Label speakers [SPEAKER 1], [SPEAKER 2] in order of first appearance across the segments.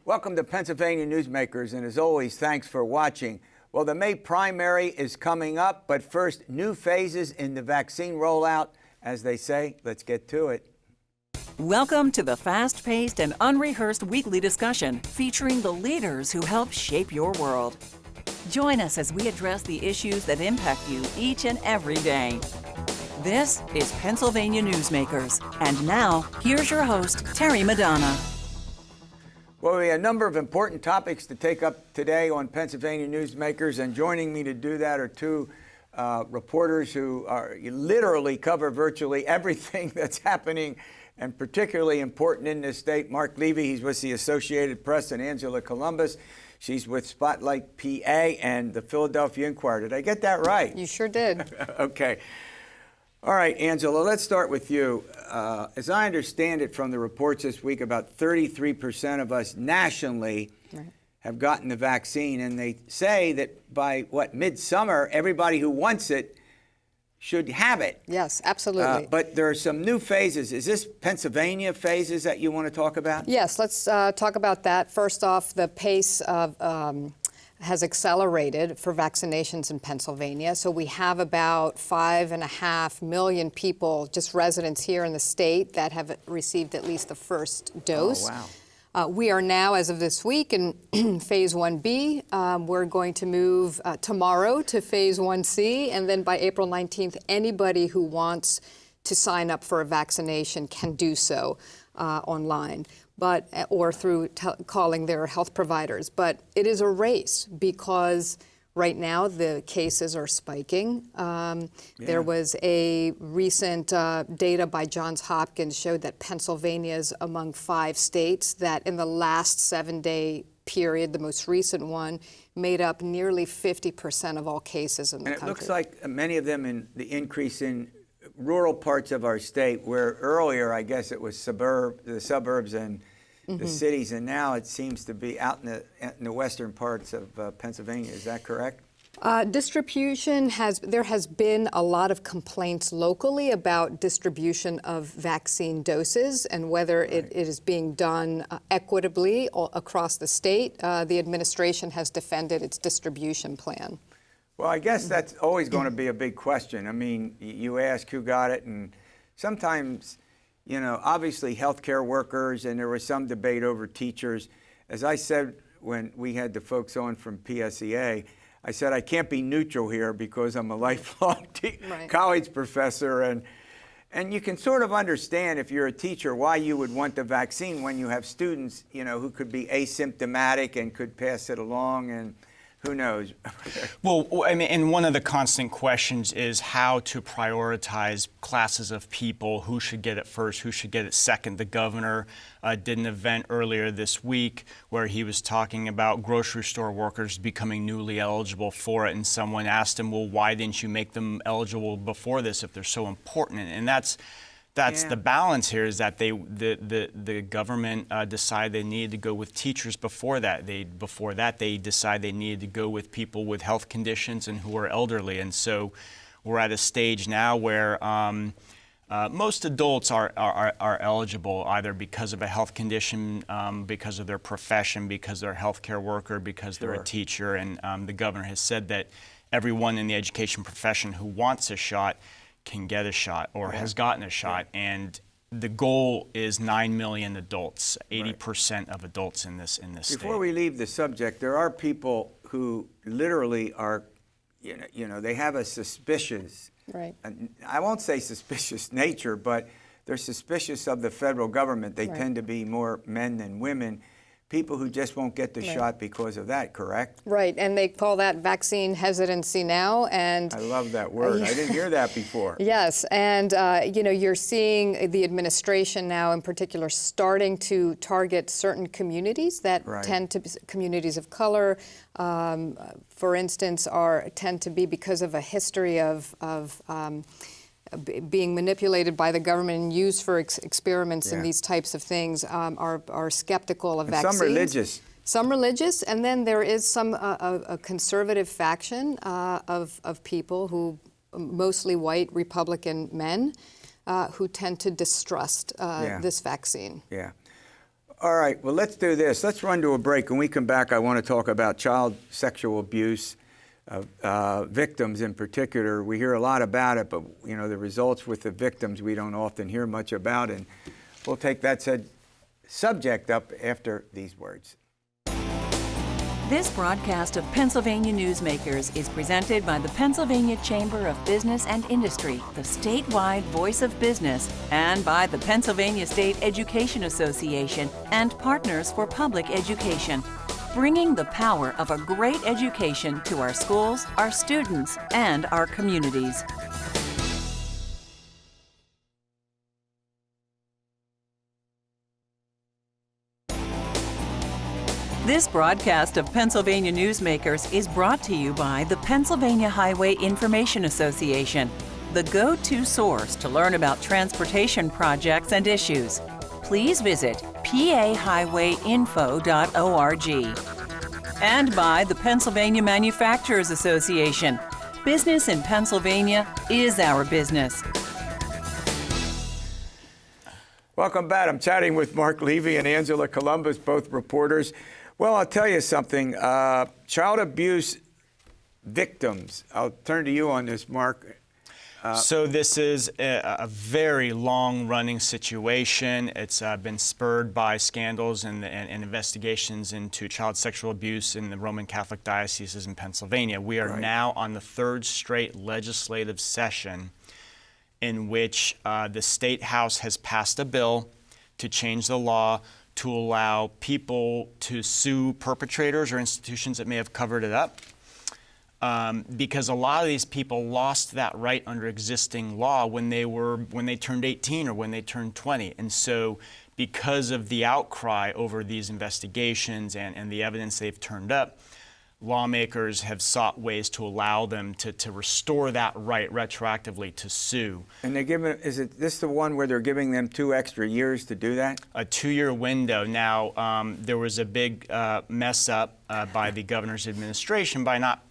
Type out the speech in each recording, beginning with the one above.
[SPEAKER 1] Welcome to Pennsylvania Newsmakers, and as always, thanks for watching. Well, the May primary is coming up, but first, new phases in the vaccine rollout. As they say, let's get to it.
[SPEAKER 2] Welcome to the fast-paced and unrehearsed weekly discussion featuring the leaders who help shape your world. Join us as we address the issues that impact you each and every day. This is Pennsylvania Newsmakers. And now, here's your host, Terry Madonna.
[SPEAKER 1] Well, we have a number of important topics to take up today on Pennsylvania Newsmakers, and joining me to do that are two reporters who literally cover virtually everything that's happening and particularly important in this state. Marc Levy, he's with the Associated Press, and Angela Couloumbis, she's with Spotlight PA and the Philadelphia Inquirer. Did I get that right?
[SPEAKER 3] You sure did.
[SPEAKER 1] Okay. All right, Angela, let's start with you. As I understand it from the reports this week, about 33% of us nationally have gotten the vaccine, and they say that by, midsummer, everybody who wants it should have it.
[SPEAKER 3] Yes, absolutely.
[SPEAKER 1] But there are some new phases. Is this Pennsylvania phases that you want to talk about?
[SPEAKER 3] Yes, let's talk about that. First off, the pace of has accelerated for vaccinations in Pennsylvania. So we have about 5.5 million people, just residents here in the state, that have received at least the first dose.
[SPEAKER 1] Oh, wow.
[SPEAKER 3] We are now, as of this week, in Phase 1B. We're going to move tomorrow to Phase 1C, and then by April 19th, anybody who wants to sign up for a vaccination can do so online, or through calling their health providers. But it is a race because right now the cases are spiking. There was a recent data by Johns Hopkins showed that Pennsylvania is among 5 states that in the last 7-day period, the most recent one, made up nearly 50% of all cases in the country.
[SPEAKER 1] And it looks like many of them in the increase in rural parts of our state, where earlier, I guess, it was the suburbs and the cities, and now it seems to be out in the western parts of Pennsylvania. Is that correct?
[SPEAKER 3] Distribution there has been a lot of complaints locally about distribution of vaccine doses and whether it is being done equitably across the state. The administration has defended its distribution plan.
[SPEAKER 1] Well, I guess that's always going to be a big question. I mean, you ask who got it, and sometimes, obviously healthcare workers, and there was some debate over teachers. As I said when we had the folks on from PSEA, I said I can't be neutral here because I'm a lifelong college professor, and you can sort of understand if you're a teacher why you would want the vaccine when you have students, who could be asymptomatic and could pass it along, and who knows?
[SPEAKER 4] Well, I mean, and one of the constant questions is how to prioritize classes of people, who should get it first, who should get it second. The governor did an event earlier this week where he was talking about grocery store workers becoming newly eligible for it, and someone asked him, well, why didn't you make them eligible before this if they're so important? And that's the balance here, is that the government decided they needed to go with teachers before that. Before that, they decided they needed to go with people with health conditions and who are elderly. And so we're at a stage now where most adults are eligible either because of a health condition, because of their profession, because they're a healthcare worker, because they're a teacher. And the governor has said that everyone in the education profession who wants a shot can get a shot or has gotten a shot, and the goal is 9 million adults, 80% of adults in this state.
[SPEAKER 1] Before we leave the subject, there are people who literally are, they have a suspicious, I won't say suspicious nature, but they're suspicious of the federal government. They tend to be more men than women. People who just won't get the shot because of that, correct?
[SPEAKER 3] Right, and they call that vaccine hesitancy now. And
[SPEAKER 1] I love that word. I didn't hear that before.
[SPEAKER 3] Yes, and you're seeing the administration now, in particular, starting to target certain communities that tend to be communities of color. For instance, tend to be because of a history of being manipulated by the government and used for experiments and these types of things, are skeptical of vaccines. Some religious, and then there is some a conservative faction of people who, mostly white Republican men, who tend to distrust this vaccine.
[SPEAKER 1] Yeah. All right, well, let's do this. Let's run to a break. When we come back, I want to talk about child sexual abuse victims in particular. We hear a lot about it, but you know, the results with the victims we don't often hear much about, and we'll take that subject up after these words.
[SPEAKER 2] This broadcast of Pennsylvania Newsmakers is presented by the Pennsylvania Chamber of Business and Industry, the statewide voice of business, and by the Pennsylvania State Education Association and Partners for Public Education, bringing the power of a great education to our schools, our students, and our communities. This broadcast of Pennsylvania Newsmakers is brought to you by the Pennsylvania Highway Information Association, the go-to source to learn about transportation projects and issues. Please visit pahighwayinfo.org. And by the Pennsylvania Manufacturers Association. Business in Pennsylvania is our business.
[SPEAKER 1] Welcome back. I'm chatting with Marc Levy and Angela Couloumbis, both reporters. Well, I'll tell you something. Child abuse victims. I'll turn to you on this, Marc.
[SPEAKER 4] So this is a very long-running situation. It's been spurred by scandals and investigations into child sexual abuse in the Roman Catholic dioceses in Pennsylvania. We are now on the third straight legislative session in which the State House has passed a bill to change the law to allow people to sue perpetrators or institutions that may have covered it up. Because a lot of these people lost that right under existing law when they turned 18 or when they turned 20. And so because of the outcry over these investigations and the evidence they've turned up, lawmakers have sought ways to allow them to restore that right retroactively to sue.
[SPEAKER 1] And they're giving, is it this the one where they're giving them 2 extra years to do that?
[SPEAKER 4] A 2-year window. Now, there was a big mess up by the governor's administration by not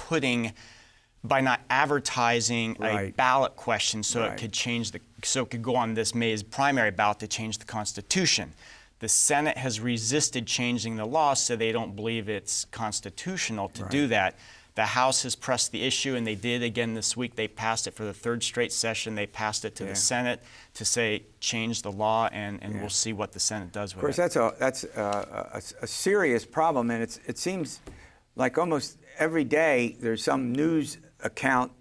[SPEAKER 4] advertising a ballot question so it could change so it could go on this May's primary ballot to change the Constitution. The Senate has resisted changing the law, so they don't believe it's constitutional to do that. The House has pressed the issue, and they did again this week. They passed it for the third straight session. They passed it to the Senate to say change the law, and we'll see what the Senate does with it.
[SPEAKER 1] Of course, that's a serious problem, and it seems like almost every day there's some news account,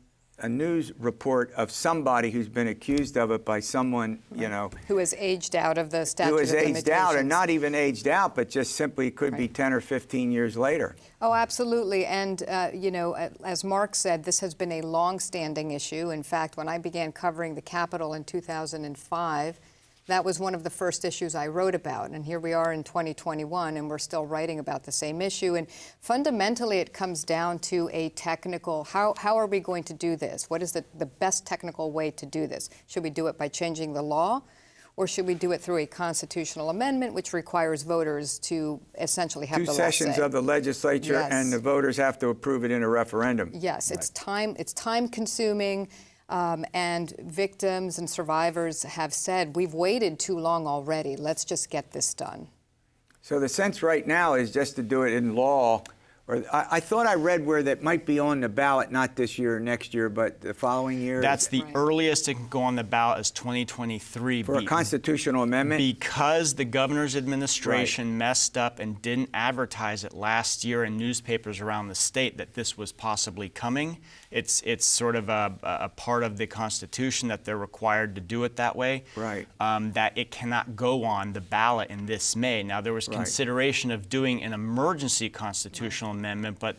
[SPEAKER 1] a news report of somebody who's been accused of it by someone, you know.
[SPEAKER 3] Who has aged out of the statute of
[SPEAKER 1] Who has
[SPEAKER 3] limitations.
[SPEAKER 1] aged out, and not even aged out, but just simply could be 10 or 15 years later.
[SPEAKER 3] Oh, absolutely. And, you know, as Marc said, this has been a long-standing issue. In fact, when I began covering the Capitol in 2005, that was one of the first issues I wrote about. And here we are in 2021, and we're still writing about the same issue. And fundamentally, it comes down to a technical, how are we going to do this? What is the best technical way to do this? Should we do it by changing the law? Or should we do it through a constitutional amendment, which requires voters to essentially have the last say?
[SPEAKER 1] 2 sessions of the legislature, and the voters have to approve it in a referendum.
[SPEAKER 3] Yes, it's time-consuming. And victims and survivors have said, we've waited too long already. Let's just get this done.
[SPEAKER 1] So the sense right now is just to do it in law. Or I thought I read where that might be on the ballot, not this year or next year, but the following year.
[SPEAKER 4] That's the earliest it can go on the ballot is 2023.
[SPEAKER 1] For a constitutional amendment?
[SPEAKER 4] Because the governor's administration messed up and didn't advertise it last year in newspapers around the state that this was possibly coming. It's sort of a part of the Constitution that they're required to do it that way.
[SPEAKER 1] Right.
[SPEAKER 4] That it cannot go on the ballot in this May. Now, there was consideration of doing an emergency constitutional amendment, but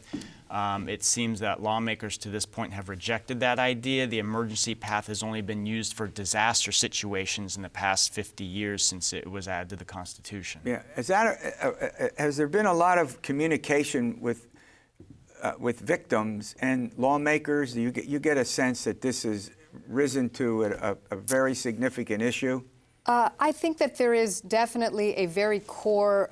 [SPEAKER 4] it seems that lawmakers to this point have rejected that idea. The emergency path has only been used for disaster situations in the past 50 years since it was added to the Constitution.
[SPEAKER 1] Yeah. Has there been a lot of communication with victims and lawmakers? You get a sense that this has risen to a very significant issue?
[SPEAKER 3] I think that there is definitely a very core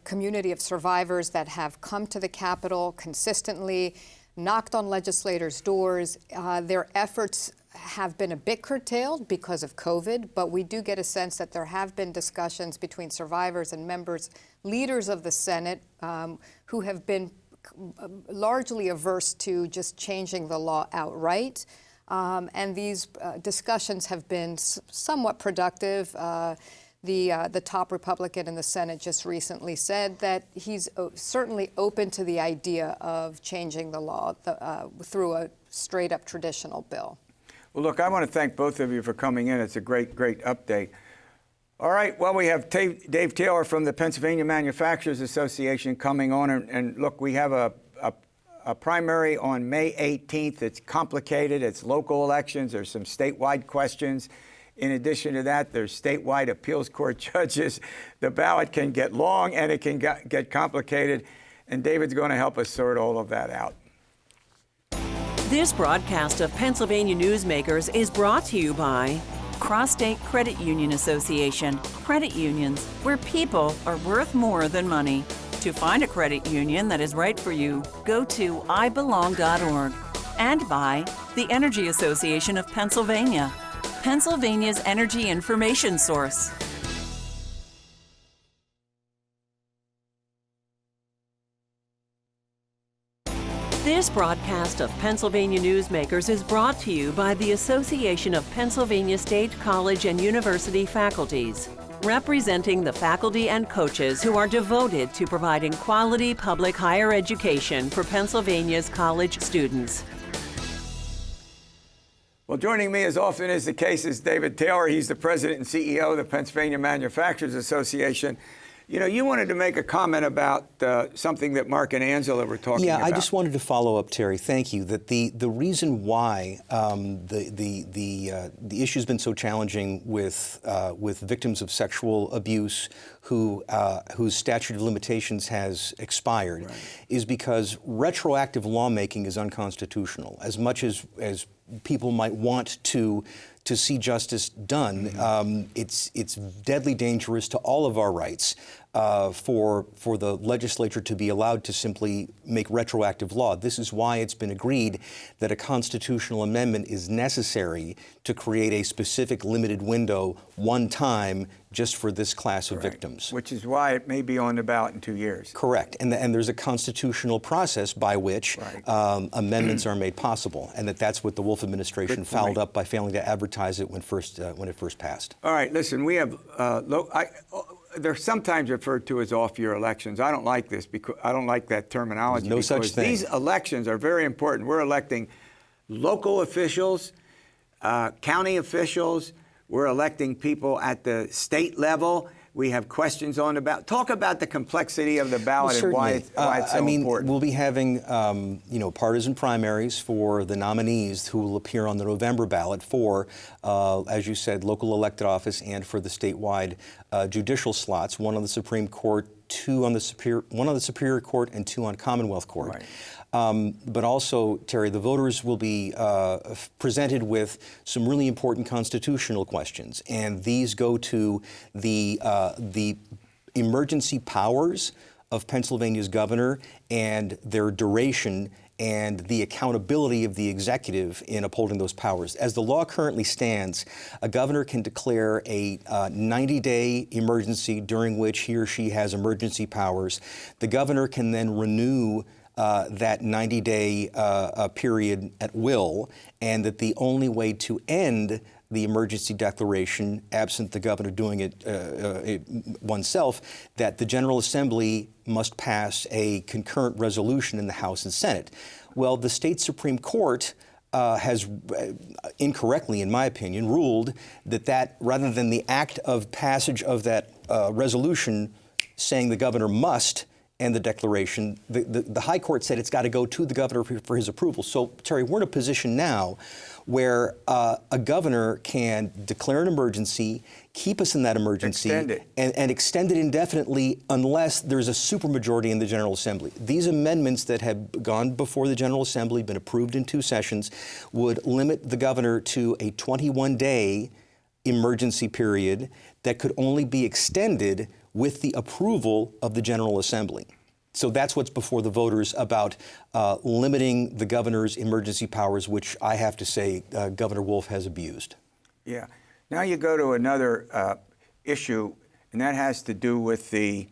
[SPEAKER 3] community of survivors that have come to the Capitol consistently, knocked on legislators' doors. Their efforts have been a bit curtailed because of COVID, but we do get a sense that there have been discussions between survivors and members, leaders of the Senate, who have been largely averse to just changing the law outright. And these discussions have been somewhat productive. The top Republican in the Senate just recently said that he's certainly open to the idea of changing the law through a straight-up traditional bill.
[SPEAKER 1] Well, look, I want to thank both of you for coming in. It's a great update. All right, well, we have Dave Taylor from the Pennsylvania Manufacturers Association coming on. And look, we have a primary on May 18th. It's complicated. It's local elections. There's some statewide questions. In addition to that, there's statewide appeals court judges. The ballot can get long and it can get complicated. And David's going to help us sort all of that out.
[SPEAKER 5] This broadcast of Pennsylvania Newsmakers is brought to you by Cross-State Credit Union Association. Credit unions, where people are worth more than money. To find a credit union that is right for you, go to ibelong.org. And by the Energy Association of Pennsylvania, Pennsylvania's energy information source. This broadcast of Pennsylvania Newsmakers is brought to you by the Association of Pennsylvania State College and University Faculties, representing the faculty and coaches who are devoted to providing quality public higher education for Pennsylvania's college students.
[SPEAKER 1] Well, joining me as often is the case is David Taylor. He's the president and CEO of the Pennsylvania Manufacturers Association. You know, you wanted to make a comment about something that Marc and Angela were talking about.
[SPEAKER 6] Yeah, I just wanted to follow up, Terry. Thank you. That the reason why the issue's been so challenging with victims of sexual abuse whose statute of limitations has expired, right, is because retroactive lawmaking is unconstitutional. As much as people might want to see justice done, it's deadly dangerous to all of our rights for the legislature to be allowed to simply make retroactive law. This is why it's been agreed that a constitutional amendment is necessary to create a specific limited window one time just for this class of victims.
[SPEAKER 1] Which is why it may be on the ballot in 2 years.
[SPEAKER 6] Correct. And there's a constitutional process by which amendments are made possible, and that's what the Wolf administration fouled up by failing to advertise it when it first passed.
[SPEAKER 1] All right, listen, we have, they're sometimes referred to as off-year elections. I don't like this because I don't like that terminology.
[SPEAKER 6] There's no such thing.
[SPEAKER 1] These elections are very important. We're electing local officials, county officials. We're electing people at the state level. We have questions on the ballot. Talk about the complexity of the ballot and why it's so important.
[SPEAKER 6] We'll be having partisan primaries for the nominees who will appear on the November ballot for, as you said, local elected office and for the statewide judicial slots, one on the Supreme Court, one on the Superior Court, and two on Commonwealth Court.
[SPEAKER 1] Right.
[SPEAKER 6] But also, Terry, the voters will be presented with some really important constitutional questions, and these go to the emergency powers of Pennsylvania's governor and their duration and the accountability of the executive in upholding those powers. As the law currently stands, a governor can declare a 90-day emergency during which he or she has emergency powers. The governor can then renew that 90-day period at will, and that the only way to end the emergency declaration, absent the governor doing it oneself, that the General Assembly must pass a concurrent resolution in the House and Senate. Well, the state Supreme Court has incorrectly, in my opinion, ruled that rather than the act of passage of that resolution saying the governor must end the declaration, the High Court said it's got to go to the governor for his approval. So, Terry, we're in a position now where a governor can declare an emergency, keep us in that emergency, and extend it indefinitely unless there's a supermajority in the General Assembly. These amendments that have gone before the General Assembly, been approved in 2 sessions, would limit the governor to a 21-day emergency period that could only be extended with the approval of the General Assembly. So that's what's before the voters about limiting the governor's emergency powers, which I have to say Governor Wolf has abused.
[SPEAKER 1] Yeah. Now you go to another issue, and that has to do with the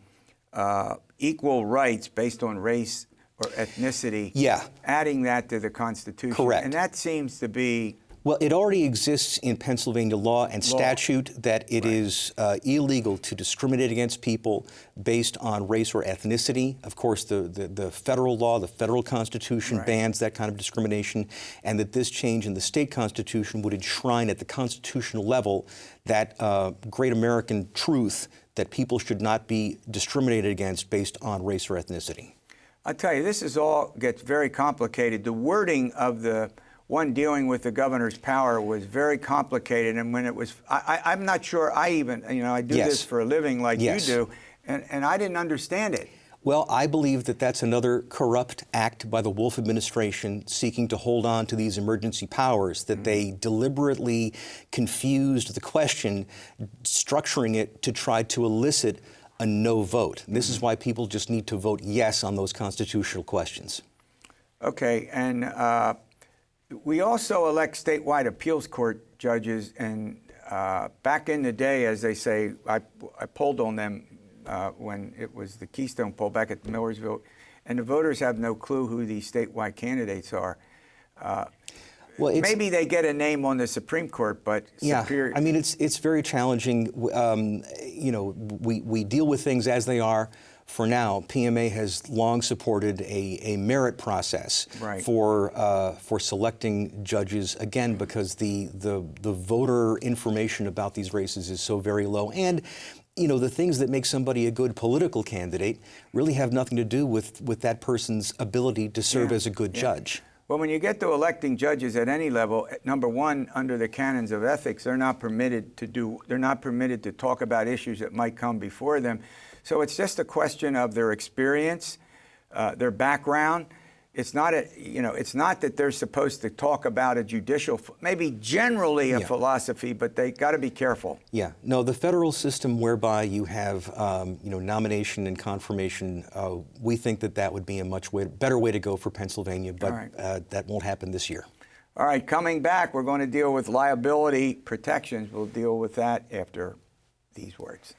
[SPEAKER 1] equal rights based on race or ethnicity.
[SPEAKER 6] Yeah.
[SPEAKER 1] Adding that to the Constitution.
[SPEAKER 6] Correct.
[SPEAKER 1] And that seems to be...
[SPEAKER 6] Well, it already exists in Pennsylvania law and statute that it is illegal to discriminate against people based on race or ethnicity. Of course, the federal law, the federal Constitution bans that kind of discrimination, and that this change in the state Constitution would enshrine at the constitutional level that great American truth that people should not be discriminated against based on race or ethnicity.
[SPEAKER 1] I'll tell you, this is all gets very complicated. The wording of the one dealing with the governor's power was very complicated, and when it was, I'm not sure I even, I do this for a living like you do, and I didn't understand it.
[SPEAKER 6] Well, I believe that that's another corrupt act by the Wolf administration seeking to hold on to these emergency powers, that they deliberately confused the question, structuring it to try to elicit a no vote. This is why people just need to vote yes on those constitutional questions. Okay,
[SPEAKER 1] and we also elect statewide appeals court judges, and back in the day, as they say, I polled on them when it was the Keystone poll back at Millersville, and the voters have no clue who these statewide candidates are. Well, maybe they get a name on the Supreme Court, but
[SPEAKER 6] Superior... I mean, it's very challenging. We deal with things as they are. For now, PMA has long supported a merit process for selecting judges, again, because the voter information about these races is so very low. And the things that make somebody a good political candidate really have nothing to do with that person's ability to serve as a good judge.
[SPEAKER 1] Well, when you get to electing judges at any level, number one, under the canons of ethics, they're not permitted to talk about issues that might come before them. So it's just a question of their experience, their background. It's not it's not that they're supposed to talk about a judicial, maybe generally a philosophy, but they got to be careful.
[SPEAKER 6] Yeah. No, the federal system whereby you have nomination and confirmation, we think that would be a much better way to go for Pennsylvania, but that won't happen this year.
[SPEAKER 1] All right, coming back, we're going to deal with liability protections. We'll deal with that after these words.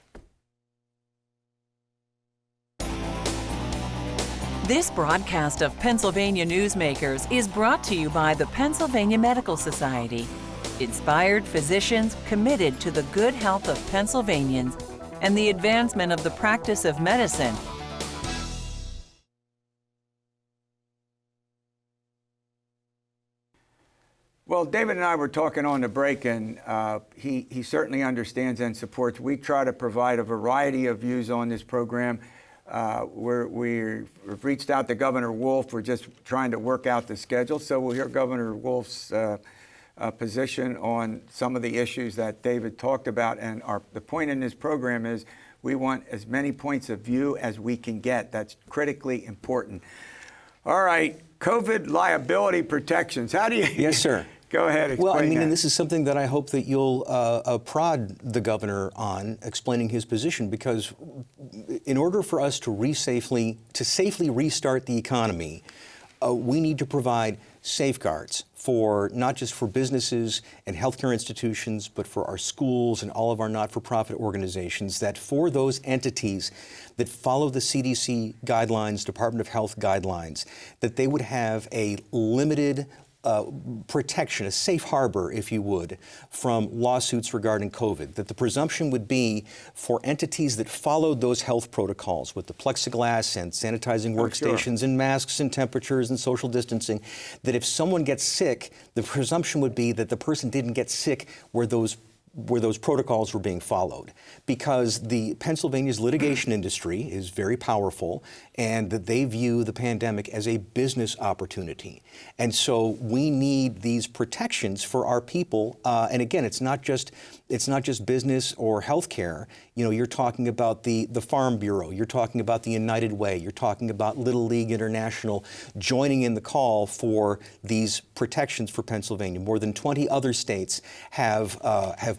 [SPEAKER 2] This broadcast of Pennsylvania Newsmakers is brought to you by the Pennsylvania Medical Society. Inspired physicians committed to the good health of Pennsylvanians and the advancement of the practice of medicine.
[SPEAKER 1] Well, David and I were talking on the break, and he certainly understands and supports. We try to provide a variety of views on this program. We've reached out to Governor Wolf. We're just trying to work out the schedule. So we'll hear Governor Wolf's position on some of the issues that David talked about. And the point in this program is we want as many points of view as we can get. That's critically important. All right, COVID liability protections. How do you...
[SPEAKER 6] Yes, sir.
[SPEAKER 1] Go ahead, explain
[SPEAKER 6] Well, I mean,
[SPEAKER 1] that.
[SPEAKER 6] and this is something that I hope that you'll prod the governor on, explaining his position, because in order for us to safely restart the economy, we need to provide safeguards for not just for businesses and healthcare institutions, but for our schools and all of our not-for-profit organizations, that for those entities that follow the CDC guidelines, Department of Health guidelines, that they would have a limited protection, a safe harbor, if you would, from lawsuits regarding COVID. That the presumption would be for entities that followed those health protocols with the plexiglass and sanitizing workstations and masks and temperatures and social distancing, that if someone gets sick, the presumption would be that the person didn't get sick where those protocols were being followed, because the Pennsylvania's litigation industry is very powerful, and that they view the pandemic as a business opportunity. And so we need these protections for our people. And again, it's not just business or healthcare. You're talking about the Farm Bureau, you're talking about the United Way, you're talking about Little League International joining in the call for these protections for Pennsylvania. More than 20 other states have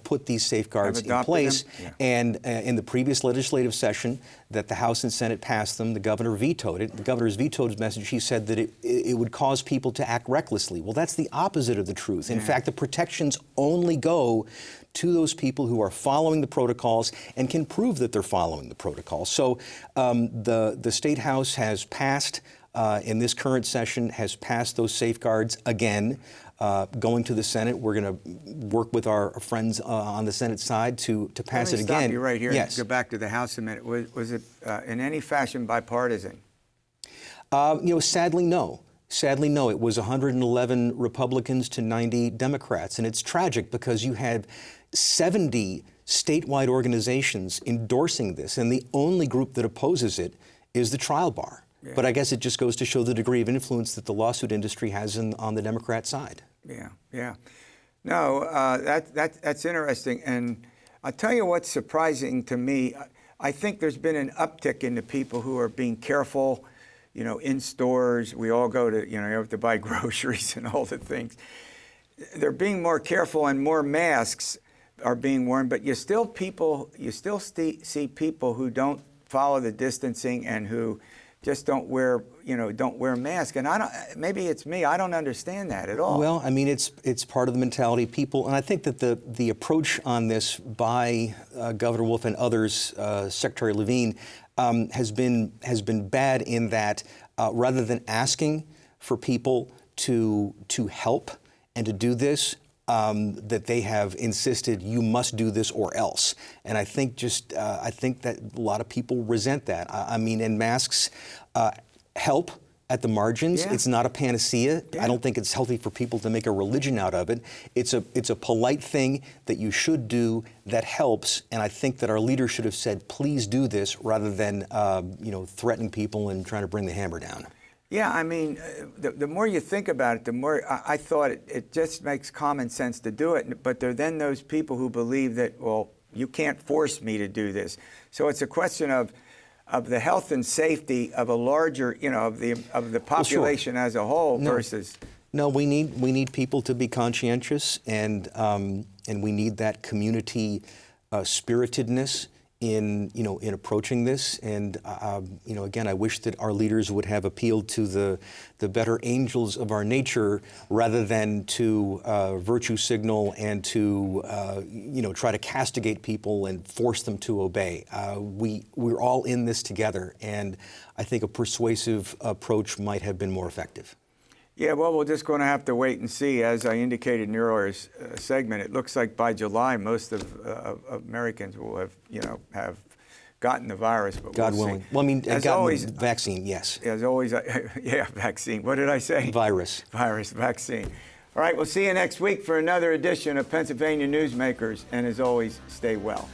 [SPEAKER 6] put these safeguards in place. And in the previous legislative session, that the House and Senate passed them. The governor vetoed it. The governor's vetoed his message. He said that it would cause people to act recklessly. Well, that's the opposite of the truth. In fact, the protections only go to those people who are following the protocols and can prove that they're following the protocols. So the State House has passed, in this current session, has passed those safeguards again. Going to the Senate, we're going to work with our friends on the Senate side to pass it again.
[SPEAKER 1] Let me stop you right here.
[SPEAKER 6] Yes.
[SPEAKER 1] Go back to the House a minute. Was it in any fashion bipartisan?
[SPEAKER 6] Sadly, no. Sadly, no. It was 111 Republicans to 90 Democrats. And it's tragic because you had 70 statewide organizations endorsing this, and the only group that opposes it is the trial bar. Yeah. But I guess it just goes to show the degree of influence that the lawsuit industry has on the Democrat side.
[SPEAKER 1] Yeah. No, that's interesting. And I'll tell you what's surprising to me. I think there's been an uptick in the people who are being careful, in stores. We all go to, you have to buy groceries and all the things. They're being more careful, and more masks are being worn, but you still see people who don't follow the distancing and who just don't wear masks. And maybe it's me, I don't understand that at all.
[SPEAKER 6] Well, I mean, it's part of the mentality of people, and I think that the approach on this by Governor Wolf and others, Secretary Levine, has been bad in that rather than asking for people to help and to do this, that they have insisted you must do this or else. And I think that a lot of people resent that. I mean, and masks help at the margins. Yeah. It's not a panacea. Yeah. I don't think it's healthy for people to make a religion out of it. It's a polite thing that you should do that helps. And I think that our leaders should have said, please do this, rather than threatening people and trying to bring the hammer down.
[SPEAKER 1] Yeah, I mean, the more you think about it, the more I thought it just makes common sense to do it. But there are then those people who believe that, well, you can't force me to do this. So it's a question of the health and safety of a larger, of the population, well, sure, as a whole versus.
[SPEAKER 6] No, we need people to be conscientious, and we need that community spiritedness in approaching this. And again, I wish that our leaders would have appealed to the better angels of our nature rather than to virtue signal and to try to castigate people and force them to obey. We're all in this together, and I think a persuasive approach might have been more effective.
[SPEAKER 1] Yeah, well, we're just going to have to wait and see. As I indicated in your earlier segment, it looks like by July, most of Americans will have gotten the virus. But
[SPEAKER 6] God willing. Well, I mean,
[SPEAKER 1] as
[SPEAKER 6] gotten
[SPEAKER 1] always,
[SPEAKER 6] the vaccine, yes.
[SPEAKER 1] As always, vaccine. What did I say?
[SPEAKER 6] Virus, vaccine.
[SPEAKER 1] All right, we'll see you next week for another edition of Pennsylvania Newsmakers. And as always, stay well.